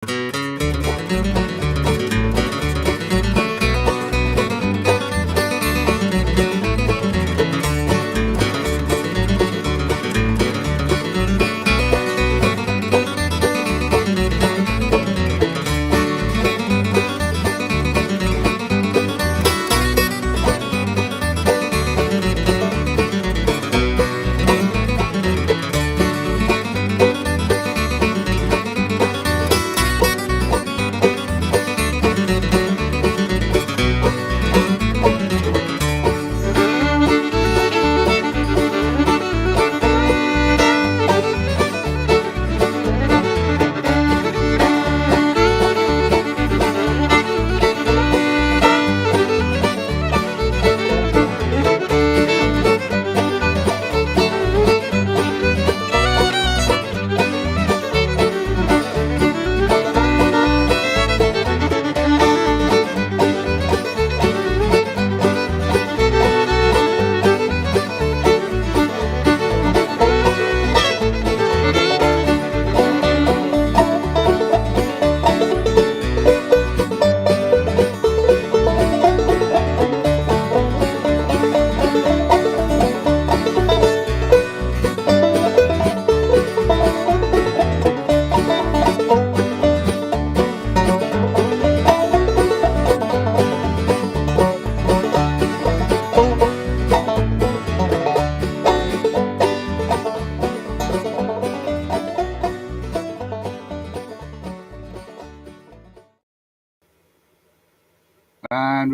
And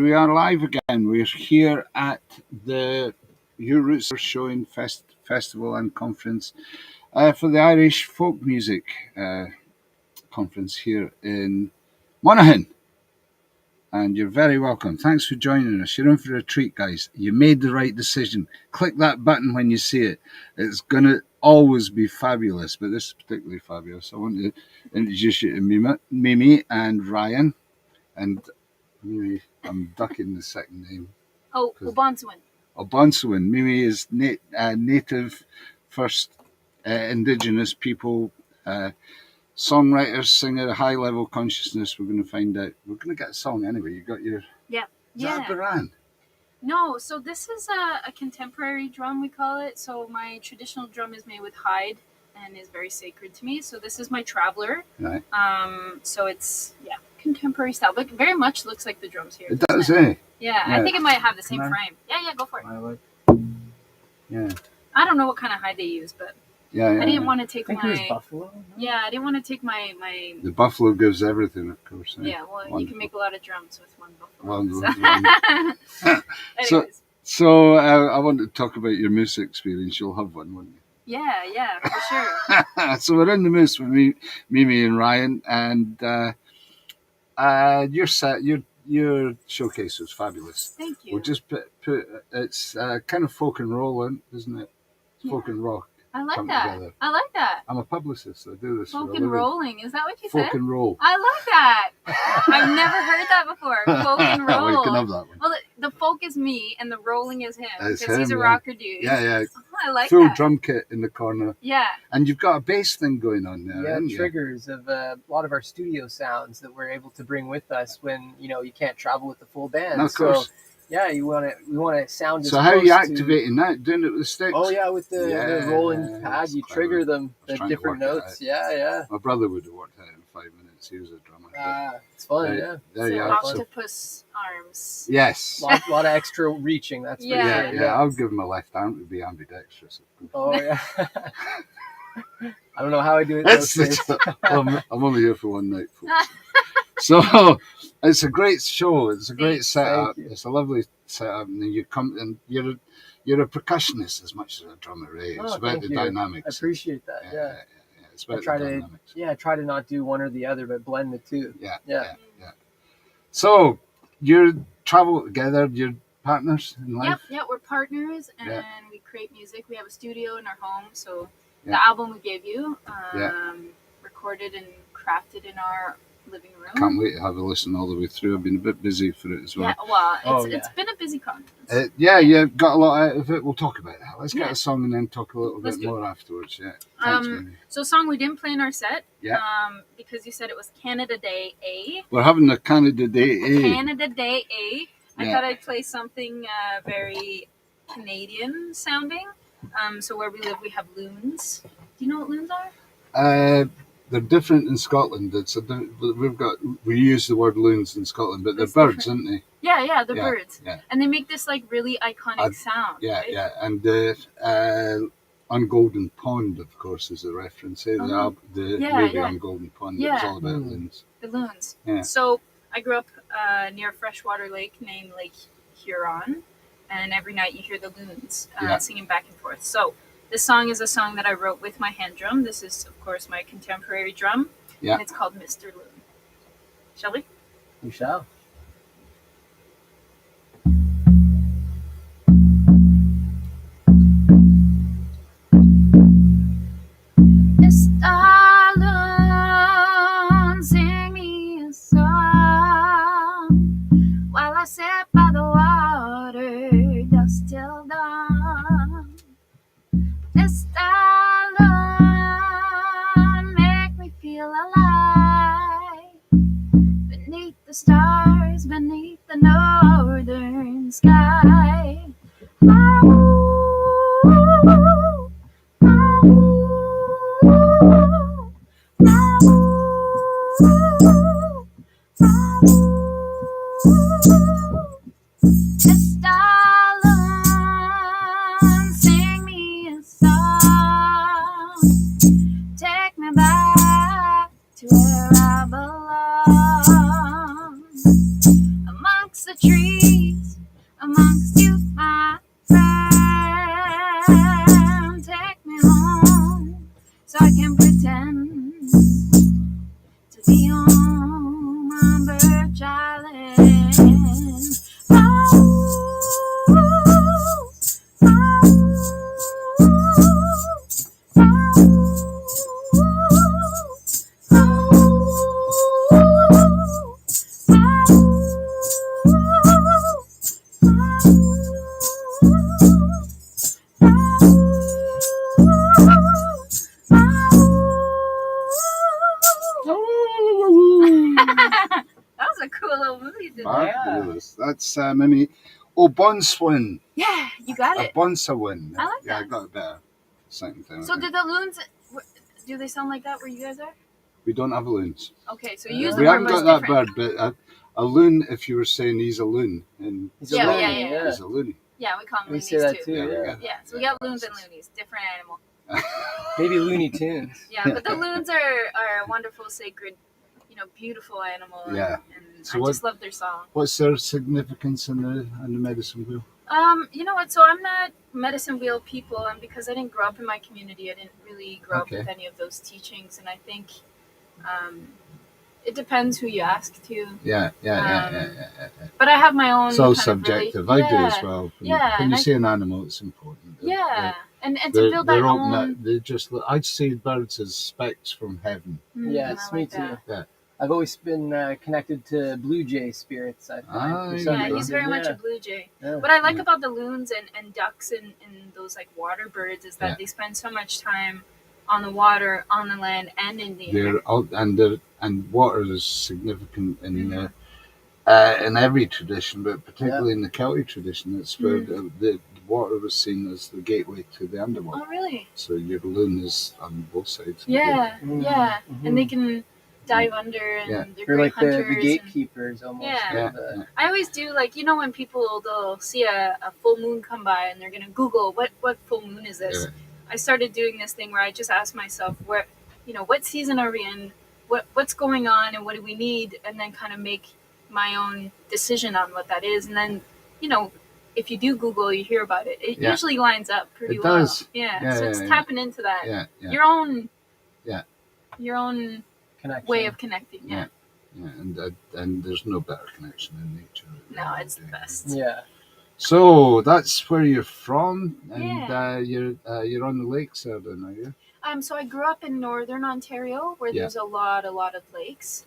we are live again. We're here at the Your Roots Are Showing Festival and Conference for the Irish Folk Music Conference here in Monaghan. And you're very welcome. Thanks for joining us. You're in for a treat, guys. You made the right decision. Click that button when you see it. It's going to always be fabulous, but this is particularly fabulous. I want to introduce you to Mimi and Ryan. And Mimi, I'm ducking the second name. Oh, Obonswin. Obonswin. Mimi is native First Indigenous people, songwriter, singer, high level consciousness. We're going to find out. We're going to get a song anyway. You got your. Yeah. Is that a Baran? No, so this is a contemporary drum, we call it. So my traditional drum is made with hide and is very sacred to me. So this is my traveler. Right. So it's contemporary style, but very much looks like the drums here. It does, eh? Yeah, I think it might have the same frame. Yeah, go for it. Yeah. I don't know what kind of hide they use, but I didn't want to take I think it was buffalo. Yeah, I didn't want to take my. The buffalo gives everything, of course. Eh? Yeah, well, you can make a lot of drums with one buffalo. So I want to talk about your moose experience. You'll have one, won't you? Yeah, for sure. So we're in the moose with Mimi and Ryan, and your set, your showcase was fabulous. Thank you. We'll just put it's kind of folk and roll, isn't it? Folk and rock. I like that. Together. I like that. I'm a publicist. So I do this. Folk and rolling. Is that what you said? Folk and roll. I like that. I've never heard that before. Folk and roll. Well, you can have that one. Well, the folk is me and the rolling is him It's because he's a him, rocker dude. Yeah. Oh, I like Full that. drum kit in the corner. Yeah. And you've got a bass thing going on there. Yeah, triggers of a lot of our studio sounds that we're able to bring with us when you can't travel with the full band. No, of course. So, yeah, we want to sound. So how are you activating that? Doing it with the sticks? Oh yeah, with the rolling pad, you trigger them the different notes. Yeah. My brother would have worked out in 5 minutes. He was a drummer. It's fun. There you so are. octopus arms. Yes. A lot of extra reaching. That's for sure. Yeah. I'll give him a left arm to be ambidextrous. Oh yeah. I don't know how I do it. I'm only here for one night, folks. So it's a great show. It's a great setup. It's a lovely setup, and you come and you're a percussionist as much as a drummer. Eh? It's about the dynamics. I appreciate that. Yeah. It's about the dynamics. I try to not do one or the other, but blend the two. Yeah. So you travel together. You're partners in life. Yep, we're partners, and we create music. We have a studio in our home, so the album we gave you, recorded and crafted in our living room. Can't wait to have a listen all the way through. I've been a bit busy for it as well. Yeah, well, Oh, it's been a busy conference. Yeah, you got a lot out of it. We'll talk about that. Let's get Yeah. a song and then talk a little Let's bit do it. more afterwards. Yeah. Thanks, Mimi. So a song we didn't play in our set. Yeah. Because you said it was Canada Day A. We're having a Canada Day. Canada Day A. I Yeah. thought I'd play something very Canadian sounding. So where we live, we have loons. Do you know what loons are? They're different in Scotland. We use the word loons in Scotland, but they're It's birds, different. aren't they? Yeah, they're Yeah, birds. yeah. And they make this like really iconic sound. Yeah, right? yeah. And on Golden Pond, of course, is a reference. The movie on Golden Pond. It was all about loons. The loons. Yeah. So I grew up near a freshwater lake named Lake Huron, and every night you hear the loons singing back and forth. So this song is a song that I wrote with my hand drum. This is, of course, my contemporary drum. Yeah. And it's called Mr. Loon. Shall we? We shall. Mr. Loon, sing me a song while I sit by the water, dusk till dawn. Mr. Loon, make me feel alive beneath the stars, beneath the northern sky. Oh, sing me a song, take me back to where I belong, amongst the trees, amongst you, my friend. Take me home so I can pretend to be on my birch island. That was a cool little movie, didn't it? Marvelous. That's Mimi. Oh, Bonswin. Yeah, you got A it. Bonsawin. I like Yeah, I that. got a better second thing. So did the loons, do they sound like that where you guys are? We don't have loons. Okay, so you use the We word haven't got much that different. bird, but a loon, if you were saying he's a loon, and He's Yeah, a loony, yeah. he's a loony. Yeah, we call them We loonies say that too. Yeah, we Yeah. got Yeah, so we got loons and loonies, different animal. Maybe Looney Tunes. Yeah, but the loons are a wonderful, sacred, beautiful animal. Yeah. And So I what- just love their song. What's their significance in the medicine wheel? You know what? So I'm not medicine wheel people, and because I didn't grow up in my community, I didn't really grow up Okay. with any of those teachings. And I think it depends who you ask to. Yeah. But I have my own. It's all kind of subjective. really- I do as yeah, well. Yeah, When and you I- see an animal, it's important. Yeah, and to They're, build that they're own. open. They just. I'd see birds as specks from heaven. Yes, I me like too. that. Yeah. I've always been connected to blue jay spirits. I find. Ah, for some Yeah, Yeah, he's reason. very much Yeah. a blue jay. Yeah. What I like Yeah. about the loons and ducks and those like water birds is that Yeah. they spend so much time on the water, on the land, and in the air. They're out, and water is significant Mhm. in every tradition, but particularly in the Celtic tradition. It's where the water was seen as the gateway to the underworld. Oh, really? So your loon is on both sides. Yeah, Mhm. yeah. Mhm. And they can dive under, and Yeah. they're They're great like the hunters. and- gatekeepers almost. Yeah. of the- I always do, like, when people, they'll see a full moon come by and they're going to Google, what full moon is this? Yeah. I started doing this thing where I just ask myself, what season are we in? What's going on and what do we need? And then kind of make my own decision on what that is. And then, if you do Google, you hear about it. It Yeah. usually lines up pretty It well. does. Yeah. Yeah, So yeah, it's yeah. tapping into that. Yeah. Your own. Yeah. Your own connection. way of connecting. Yeah. Yeah, and there's no better connection in nature. No, it's the best. Yeah. So that's where you're from, and Yeah. you're on the lakes there, then, are you? So I grew up in northern Ontario, where Yeah. there's a lot of lakes,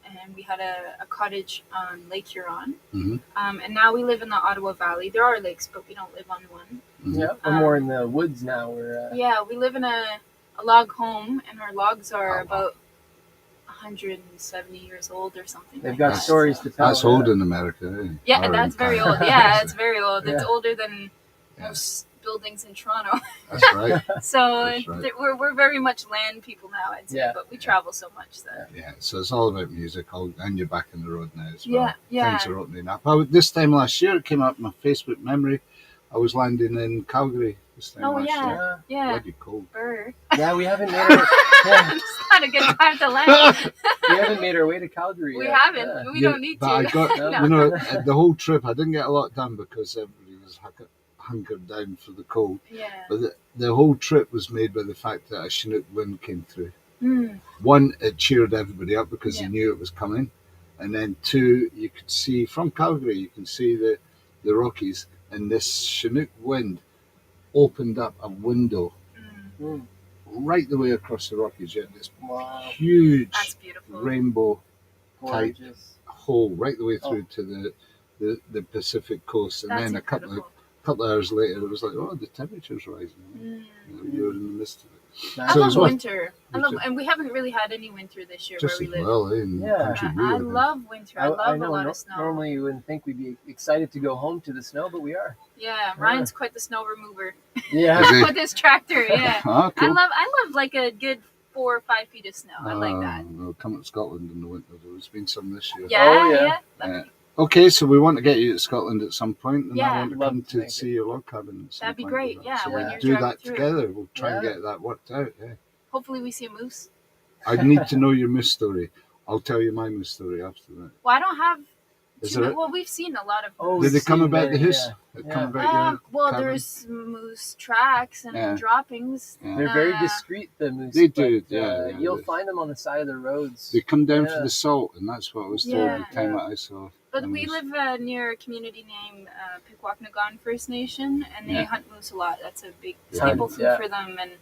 and we had a cottage on Lake Huron. Mm-hmm. And now we live in the Ottawa Valley. There are lakes, but we don't live on one. Mm-hmm. Yeah, we're more in the woods now. We're Yeah, we live in a log home, and our logs are Oh, wow. about 170 years old or something. they've like got that, stories so. to tell. That's old in America, eh? Yeah, Or that's in very Canada. old. Yeah, it's very old. It's Yeah. older than Yeah. most buildings in Toronto. That's right. So That's right. we're very much land people now, I'd say. Yeah. But we travel so much. So. Yeah, so it's all about music, and you're back on the road now as well. Yeah, yeah. Things are opening up. This time last year, it came up in my Facebook memory. I was landing in Calgary this time Oh, last yeah. year. Yeah. Bloody cold. Brr. Yeah, we haven't made our It's not a good time to land. we haven't made our way to Calgary. We yet. haven't. Yeah. We don't need but to. I got, No. you know, the whole trip, I didn't get a lot done because everybody was hunkered down for the cold. Yeah. But the whole trip was made by the fact that a Chinook wind came through. Mm. One, it cheered everybody up because Yeah. they knew it was coming. And then two, you could see from Calgary, you can see the Rockies, and this Chinook wind opened up a window Mm. Mm. right the way across the Rockies. You had this Wow, huge That's beautiful. rainbow gorgeous. hole right the way through to the Pacific coast. And That's then a incredible. couple of hours later, it was like, oh, the temperature's rising. Mm. You're in the midst of it. I So love it's what- winter. And we haven't really had any winter this year Just where as we live. well, in Yeah. country we I live in. love winter. I love a know, lot of snow. Normally, you wouldn't think we'd be excited to go home to the snow, but we are. Yeah, Ryan's quite the snow remover Yeah. Is he? with his tractor. Yeah, Ah, cool. I love like a good 4 or 5 feet of snow. I like that. We'll come to Scotland in the winter. There's been some this year. Yeah, Oh, yeah. yeah. Okay, so we want to get you to Scotland at some point, and Yeah. I want to Love come to to make see your log cabin at some That'd be point great, as well. yeah, So when we'll you're do driving that through. together. We'll try and Yeah. get that worked out. Yeah. Hopefully we see a moose. I need to know your moose story. I'll tell you my moose story after that. Well, I don't have. Is Too there? well, we've seen a lot of. Oh, moose. Did they we've come seen about the many, house? yeah. They come Yeah. about your Well, cabin? there's moose tracks and Yeah. droppings. Yeah. They're very Uh, discreet, the moose. They do, but, yeah, You'll they- find them on the side of the roads. They come down Yeah. for the salt, and that's what I was told Yeah. the time that I saw. But the we moose. live near a community named Pikwakanagan First Nation, and they Yeah. hunt moose a lot. That's a big Yeah. staple food Yeah. for them, and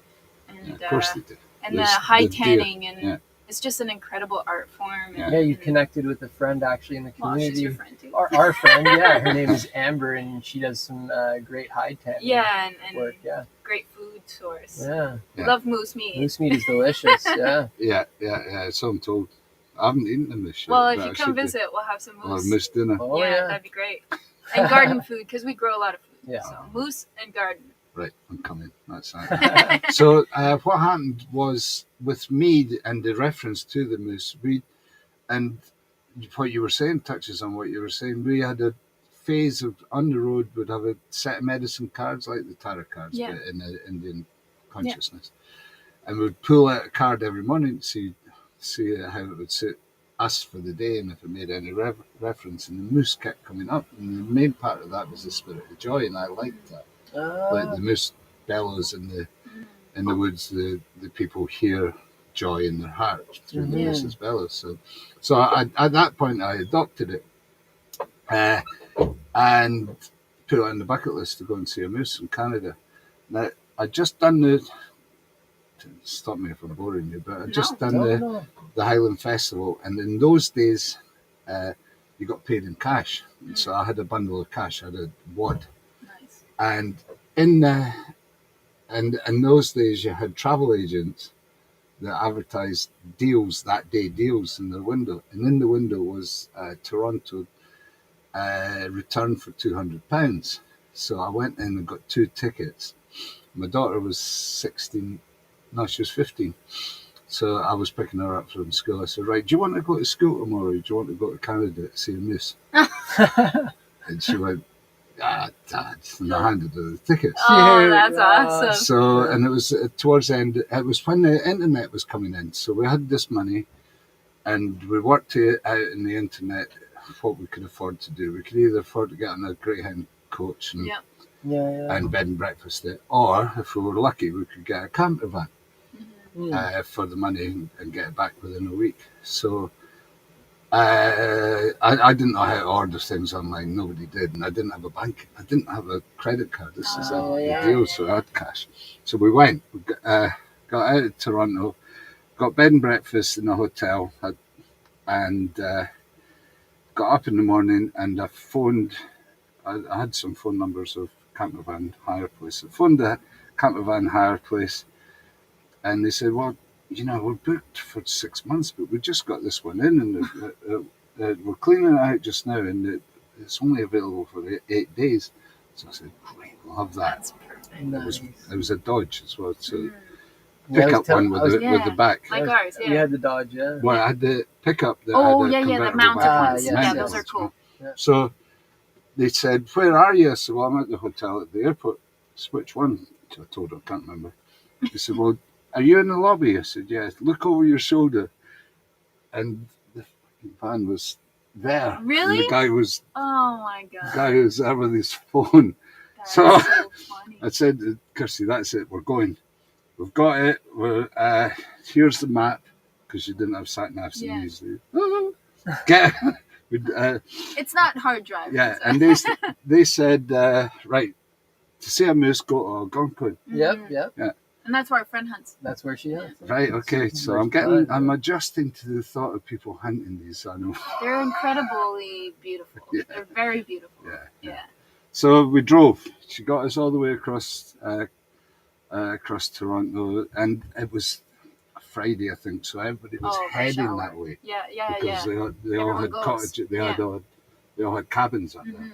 Yeah, of course they do. and the There's high the deer. tanning, and Yeah. it's just an incredible art form. And, Yeah, you and- connected with a friend actually in the Well, she's community. your friend too. Our friend, yeah, her name is Amber, and she does some great hide tanning Yeah, and work. Yeah, great food source. yeah. We Yeah. love moose meat. Moose meat is delicious. Yeah, Yeah. So I'm told. I haven't eaten them this year. Well, if but you I come should do. visit, we'll have some I'll have moose. moose dinner. oh yeah, yeah. that'd be great. And garden food, because we grow a lot of food. Yeah. So moose and garden. Right, I'm coming. That's that. So what happened was with me and the reference to the moose, and what you were saying touches on what you were saying. We had a phase of on the road would have a set of medicine cards like the tarot cards, Yeah. but in the Indian consciousness, and we'd pull out a card every morning to see how it would suit us for the day and if it made any reference. And the moose kept coming up, and the main part of that was the spirit of joy, and I liked that. Like the moose bellows in the woods, the people hear joy in their heart through the Mhm. moose's bellows. So at that point I adopted it and put it on the bucket list to go and see a moose in Canada. Now I just done stop me if I'm boring you, but I just done the Highland Festival, and in those days you got paid in cash. So I had a bundle of cash, I had a wad. Nice. And in those days, you had travel agents that advertised deals that day, deals in their window. And in the window was Toronto return for £200. So I went in and got 2 tickets. My daughter was 16. No, she was 15. So I was picking her up from school. I said, right, do you want to go to school tomorrow? Or do you want to go to Canada to see a moose? And she went, Dad. And I handed her the tickets. Oh, that's Yeah. awesome. So, and it was towards the end, it was when the internet was coming in. So we had this money and we worked it out in the internet what we could afford to do. We could either afford to get on a Greyhound coach and, Yeah. Yeah. bed and breakfast it, or if we were lucky, we could get a camper van Mm. for the money and get it back within a week. So I didn't know how to order things online. Nobody did, and I didn't have a bank. I didn't have a credit card. This is Oh, the yeah. deal, so I had cash. So we went. got out of Toronto, got bed and breakfast in a hotel, and got up in the morning, and I phoned. I had some phone numbers of camper van hire place. I phoned the camper van hire place, and they said, "Well, we're booked for 6 months, but we just got this one in, and we're cleaning it out just now, and it's only available for 8 days." So I said, "Great, we'll have that." That's perfect. It was a Dodge as well, so Mm. pick up one with the Yeah. back. Like ours, yeah. You had the Dodge, yeah. Well, I had the pickup that Oh, had a yeah, the convertible mounted back. ones. yeah, Yeah, Mounted those are ones, cool. Yeah. So they said, "Where are you?" I said, "Well, I'm at the hotel at the airport." "Which one?" I told her, I can't remember. They said, "Well, are you in the lobby?" I said, "Yes." "Look over your shoulder." And the van was there. Really? And the guy was Oh my god. there with his phone. That's So- so funny. I said, "Kirsty, that's it. We're going. We've got it. Here's the map," because you didn't have sat navs Yeah. usually. Get It's not hard driving. yeah, so. and they said, "Right, to see a moose, go to Algonquin." Yep, yep. And that's where our friend hunts. That's where she is. Right, okay. So I'm adjusting to the thought of people hunting these animals. They're incredibly beautiful. Yeah. They're very beautiful. Yeah. So we drove. She got us all the way across Toronto, and it was a Friday, I think. So everybody was rush heading hour. that way Yeah, because they all Everyone had goes. cottages. They all had cabins up there. Mhm.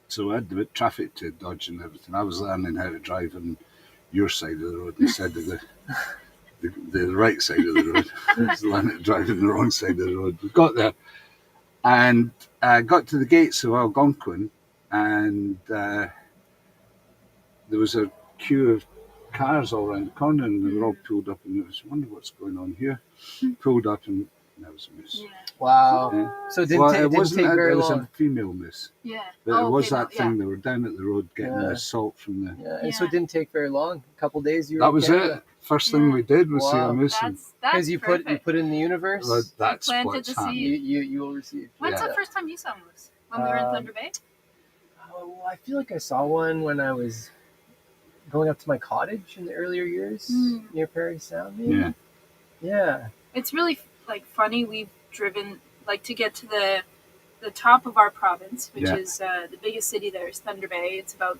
So I had the traffic to dodge and everything. I was learning how to drive on your side of the road instead of the right side of the road. I was learning to drive on the wrong side of the road. We got there and got to the gates of Algonquin, and there was a queue of cars all around the corner, and they were all pulled up, and I was wondering what's going on here. Pulled up, and there was a moose. Yeah. Wow. Yeah. So it didn't take very it was long. a female moose. Yeah. But it was okay, that thing. They were down at the road getting Yeah. the salt from the. Yeah, and so Yeah. it didn't take very long. A couple days you were That in was Canada. it. First thing Yeah. we did was see a Wow. moose. And That's Because you perfect. put in the universe. well, that's planted what's the happened. seed. You will receive. When's Yeah. the first time you saw moose? When we were in Um, Thunder Bay? Oh, well, I feel like I saw one when I was going up to my cottage in the earlier years near Parry Sound. Maybe. Yeah. Yeah. It's really funny. We've driven to get to the top of our province, which Yeah. is the biggest city there is Thunder Bay. It's about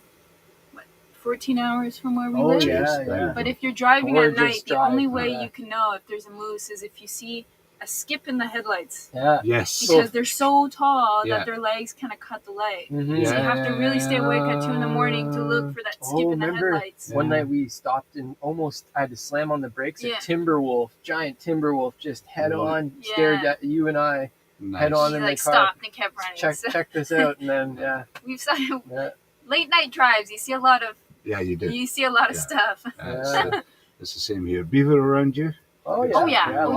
14 hours from where we Oh live. yeah, yeah. But if you're driving at Gorgeous night, the drive, only way yeah. you can know if there's a moose is if you see a skip in the headlights, Yeah. Yes. because they're so tall Yeah. that their legs kind of cut the light. Mhm. So you have to really stay awake at 2 a.m. to look for that skip Oh, in the remember headlights. one night we stopped and almost I had to slam on the brakes. Yeah. A timber wolf, giant timber wolf, just head Wow. on, Yeah. stared at you and I. Nice. Head on He in the car. stopped and kept running. Check this out, and then yeah, We've started yeah. late night drives. You see a lot of Yeah, you did. you see a lot of Yeah. stuff. Yeah. It's the same here. Beaver around you? Oh yeah, Oh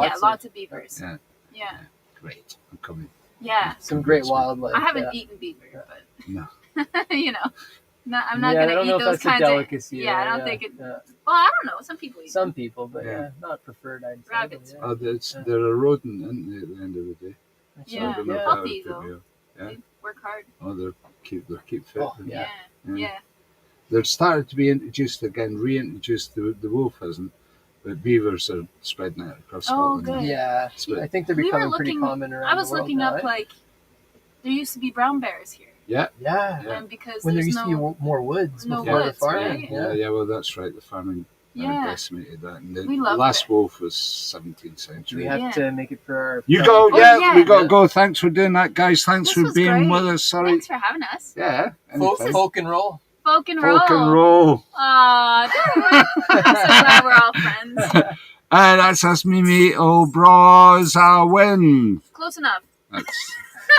yeah, lots of beavers. Yeah. Yeah, Great. I'm coming. yeah. Some great wildlife. I haven't yeah. eaten beaver, but No. I'm not Yeah, I gonna don't eat know if those that's a kinds of. delicacy. Yeah, I don't think it. yeah. Well, I don't know. Some people eat. Some people, but Yeah. yeah, not preferred. I'd say. Rabbits. but Oh, they're a rodent, aren't they, at the end of the day? So I Yeah. don't know if Yeah. that would Healthy, put though. me off. Yeah. They work hard. Oh, they're keep fit. Oh, Yeah, Yeah. yeah. They're started to be introduced again, reintroduced. The wolf hasn't, but beavers are spreading out across Oh, Scotland. good. Yeah, Spread. I think they're We were becoming pretty looking- common around I was the world looking now, up eh? there used to be brown bears here, Yeah. Yeah. and because When there there's used to be no. more woods no before the woods, farming. right? Yeah, well, that's right. The farming Yeah. decimated that. And the We loved last it. wolf was 17th Do century. we have Yeah. to make it for our? You go, Oh, yeah, yeah. we got to go. Thanks for doing that, guys. Thanks This for was being great. with us. Sorry. Thanks for having us. Yeah. Folk, anytime. folk and roll. Folk and roll. Folk and roll. Aw, I'm so glad we're all friends. That's us, Mimi O'Brozawin. Close enough. That's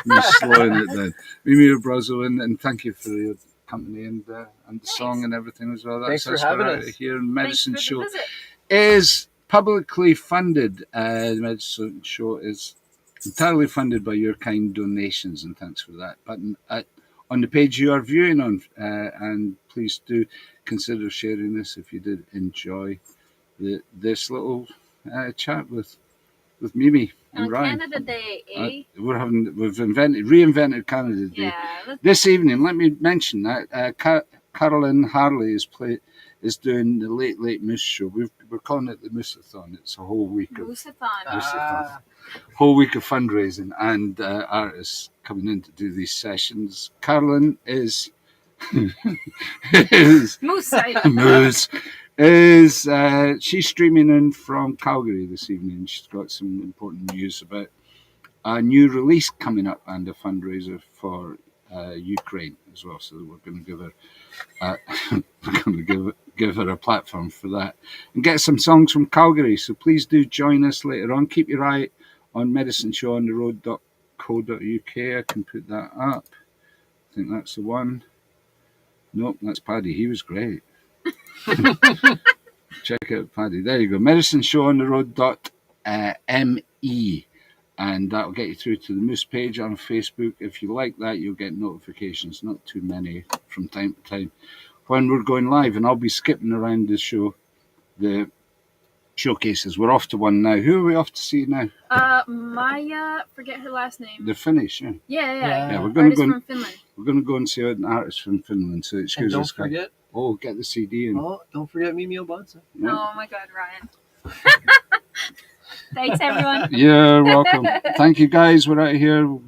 me slowing it down. Mimi O'Brozawin, and thank you for your company and the song and everything as well. That's Thanks for us. having We're us. out here in Thanks Medicine for the Show. visit. Is publicly funded. The Medicine Show is entirely funded by your kind donations, and thanks for that. Button on the page you are viewing on, and please do consider sharing this if you did enjoy this little chat with Mimi and On Ryan. Canada Day, eh? We've reinvented Canada Day. Yeah. This evening, let me mention that Carolyn Harley is doing the Late Moose Show. We're calling it the Moosathon. It's a whole week of Moosathon. whole week of fundraising and artists coming in to do these sessions. Carolyn is Moose. She's streaming in from Calgary this evening. She's got some important news about a new release coming up and a fundraiser for Ukraine as well. So we're going to give her give her a platform for that and get some songs from Calgary. So please do join us later on. Keep your eye on medicineshowontheroad.co.uk. I can put that up. I think that's the one. Nope, that's Paddy. He was great. Check out Paddy. There you go. medicineshowontheroad.me. And that'll get you through to the Moose page on Facebook. If you like that, you'll get notifications, not too many from time to time, when we're going live. And I'll be skipping around the show, the showcases. We're off to one now. Who are we off to see now? Maya, forget her last name. The Finnish, yeah. Yeah. We're going to go. From Finland. We're going to go and see an artist from Finland. So excuse us. Don't forget. Oh, get the CD in. Oh, don't forget Mimi Obonsa. Yeah. Oh my God, Ryan. Thanks, everyone. You're welcome. Thank you, guys. We're out of here.